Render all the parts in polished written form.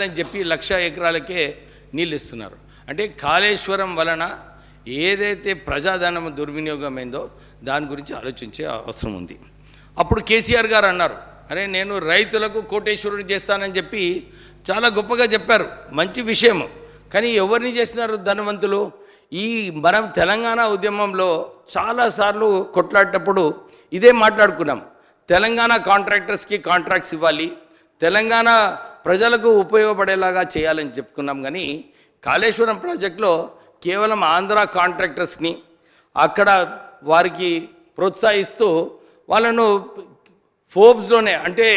అని చెప్పి 1,00,000 ఎకరాలకే నీళ్ళు ఇస్తున్నారు. అంటే కాళేశ్వరం వలన ఏదైతే ప్రజాధనం దుర్వినియోగమైందో దాని గురించి ఆలోచించే అవసరం ఉంది. అప్పుడు కేసీఆర్ గారు అన్నారు, అరే నేను రైతులకు కోటేశ్వరుని చేస్తానని చెప్పి చాలా గొప్పగా చెప్పారు, మంచి విషయం. కానీ ఎవరిని చేసినారు ధనవంతులు? ఈ మనం తెలంగాణ ఉద్యమంలో చాలాసార్లు కొట్లాడేటప్పుడు ఇదే మాట్లాడుకున్నాం. తెలంగాణ కాంట్రాక్టర్స్కి కాంట్రాక్ట్స్ ఇవ్వాలి, తెలంగాణ ప్రజలకు ఉపయోగపడేలాగా చేయాలని చెప్పుకున్నాం. కానీ కాళేశ్వరం ప్రాజెక్టులో కేవలం ఆంధ్ర కాంట్రాక్టర్స్ని అక్కడ వారికి ప్రోత్సహిస్తూ వాళ్ళను ఫోర్బ్స్లోనే అంటే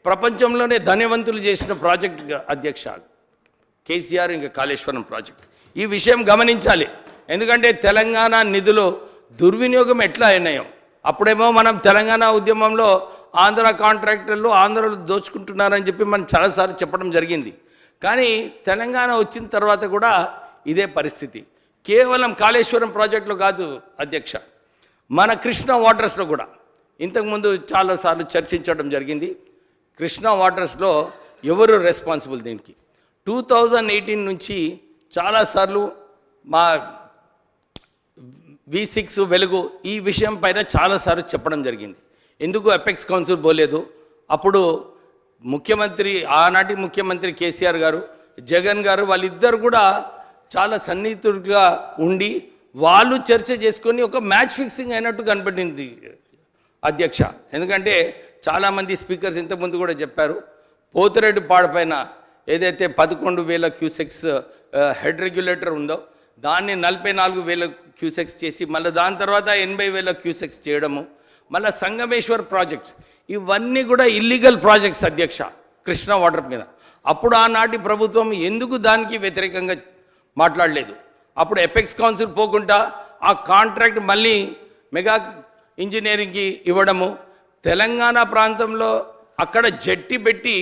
ప్రపంచంలోనే ధనవంతులు చేసిన ప్రాజెక్ట్ అధ్యక్ష కేసీఆర్ ఇంకా కాళేశ్వరం ప్రాజెక్ట్. ఈ విషయం గమనించాలి. ఎందుకంటే తెలంగాణ నిధులు దుర్వినియోగం ఎట్లా అయినాయో, అప్పుడేమో మనం తెలంగాణ ఉద్యమంలో ఆంధ్ర కాంట్రాక్టర్లు ఆంధ్రలో దోచుకుంటున్నారని చెప్పి మనం చాలాసార్లు చెప్పడం జరిగింది. కానీ తెలంగాణ వచ్చిన తర్వాత కూడా ఇదే పరిస్థితి. కేవలం కాళేశ్వరం ప్రాజెక్టులో కాదు అధ్యక్ష, మన కృష్ణా వాటర్స్లో కూడా ఇంతకుముందు చాలాసార్లు చర్చించడం జరిగింది. కృష్ణా వాటర్స్లో ఎవరు రెస్పాన్సిబుల్ దీనికి? 2018 నుంచి చాలాసార్లు మా V6 వెలుగు ఈ విషయం పైన చాలాసార్లు చెప్పడం జరిగింది. ఎందుకు అపెక్స్ కౌన్సిల్ పోలేదు? అప్పుడు ముఖ్యమంత్రి, ఆనాటి ముఖ్యమంత్రి కేసీఆర్ గారు, జగన్ గారు వాళ్ళిద్దరు కూడా చాలా సన్నిహితులుగా ఉండి వాళ్ళు చర్చ చేసుకొని ఒక మ్యాచ్ ఫిక్సింగ్ అయినట్టు కనపడింది అధ్యక్ష. ఎందుకంటే చాలామంది స్పీకర్స్ ఇంతకుముందు కూడా చెప్పారు, పోతిరెడ్డి పాడపైన ఏదైతే 11,000 క్యూసెక్స్ హెడ్ రెగ్యులేటర్ ఉందో దాన్ని 44,000 క్యూసెక్స్ చేసి మళ్ళీ దాని తర్వాత 80,000 క్యూసెక్స్ చేయడము, మళ్ళీ సంగమేశ్వర్ ప్రాజెక్ట్స్, ఇవన్నీ కూడా ఇల్లీగల్ ప్రాజెక్ట్స్ అధ్యక్ష కృష్ణా వాటర్ మీద. అప్పుడు ఆనాటి ప్రభుత్వం ఎందుకు దానికి వ్యతిరేకంగా మాట్లాడలేదు? అప్పుడు ఎపెక్స్ కౌన్సిల్ పోకుండా ఆ కాంట్రాక్ట్ మళ్ళీ మెగా ఇంజనీరింగ్కి ఇవ్వడము, తెలంగాణ ప్రాంతంలో అక్కడ జట్టి పెట్టి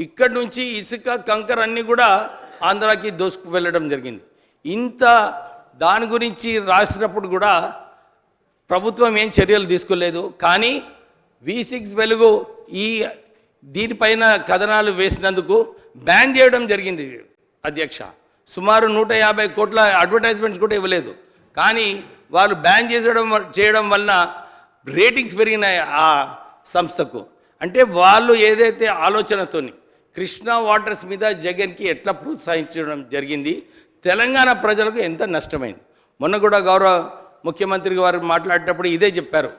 ఇక్కడి నుంచి ఇసుక కంకర్ అన్నీ కూడా ఆంధ్రాకి దోసుకు వెళ్ళడం జరిగింది. ఇంత దాని గురించి రాసినప్పుడు కూడా ప్రభుత్వం ఏం చర్యలు తీసుకోలేదు. కానీ V6 వెలుగు ఈ దీనిపైన కథనాలు వేసినందుకు బ్యాన్ చేయడం జరిగింది అధ్యక్ష. సుమారు 150 కోట్ల అడ్వర్టైజ్మెంట్స్ కూడా ఇవ్వలేదు. కానీ వాళ్ళు బ్యాన్ చేయడం వలన రేటింగ్స్ పెరిగినాయి ఆ సంస్థకు. అంటే వాళ్ళు ఏదైతే ఆలోచనతోని కృష్ణా వాటర్స్ మీద జగన్కి ఎట్లా ప్రోత్సహించడం జరిగింది, తెలంగాణ ప్రజలకు ఎంత నష్టమైంది. మొన్న కూడా గౌరవ ముఖ్యమంత్రి గారు మాట్లాడేటప్పుడు ఇదే చెప్పారు,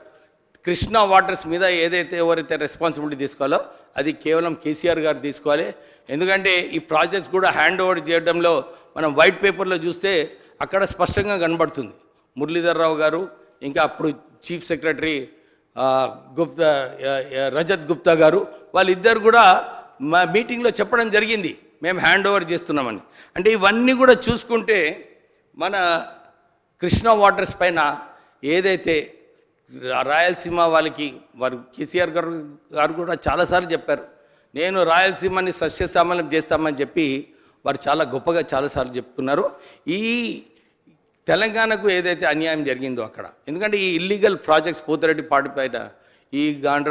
కృష్ణా వాటర్స్ మీద ఏదైతే ఎవరైతే రెస్పాన్సిబిలిటీ తీసుకోవాలో అది కేవలం కేసీఆర్ గారు తీసుకోవాలి. ఎందుకంటే ఈ ప్రాజెక్ట్స్ కూడా హ్యాండ్ ఓవర్ చేయడంలో మనం వైట్ పేపర్లో చూస్తే అక్కడ స్పష్టంగా కనబడుతుంది. మురళీధర్ రావు గారు ఇంకా అప్పుడు చీఫ్ సెక్రటరీ రజత్ గుప్తా గారు వాళ్ళిద్దరు కూడా మా మీటింగ్లో చెప్పడం జరిగింది, మేము హ్యాండ్ ఓవర్ చేస్తున్నామని. అంటే ఇవన్నీ కూడా చూసుకుంటే మన కృష్ణా వాటర్స్ పైన ఏదైతే రాయలసీమ వాళ్ళకి వారు కేసీఆర్ గారు కూడా చాలాసార్లు చెప్పారు, నేను రాయలసీమని సస్యశ్యామలం చేస్తామని చెప్పి వారు చాలా గొప్పగా చాలాసార్లు చెప్పుకున్నారు. ఈ తెలంగాణకు ఏదైతే అన్యాయం జరిగిందో అక్కడ, ఎందుకంటే ఈ ఇల్లీగల్ ప్రాజెక్ట్స్ పోతిరెడ్డి పాడు పైన ఈ గాండ్ర